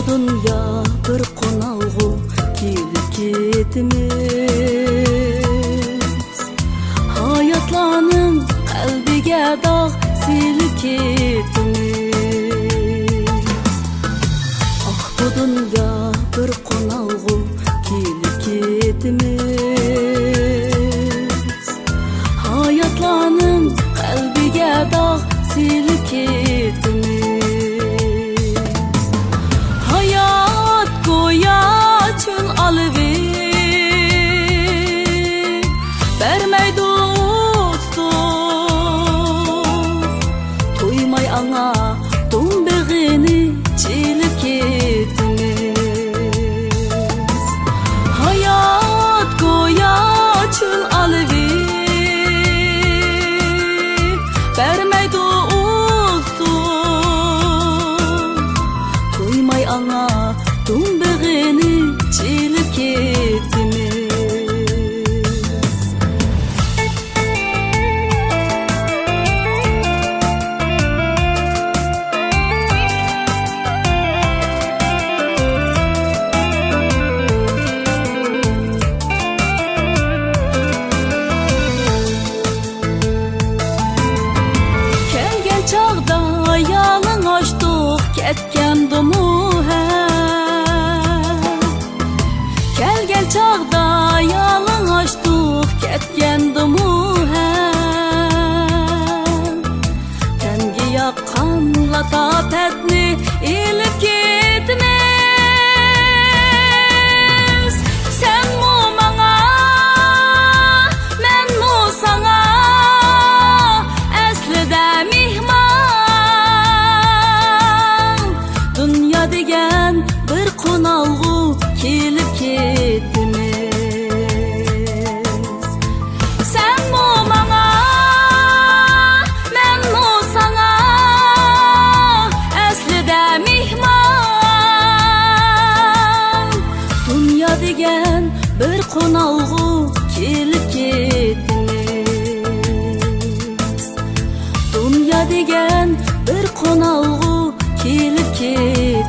dünya bir konalgı kelip ketimiz. Hayatlarning qalbiga dog' silib ketimiz. Bu dünya bir konalgı kelip ketimiz. Hayatlarning qalbiga dog' silib ketimiz. Vermey dostum, toymay ana dombegini çilip ketimiz. Hayat goya çül alıver, vermey dostum, toymay ana dombegini çilip ketimiz. Çağda yalın açtık ketkendim Kelgen çağda yalın açtık ketkendim Tengi yakkan latafetni ilip gitmez. Sen mu bana, men mu sana, eslide degan bir konalgı kelip ketimiz. Sen mu bana, men mu sana, eslide mihman. Dünya degan bir konalgı kelip ketimiz. Dünya degan bir konalgı kelip ketimiz.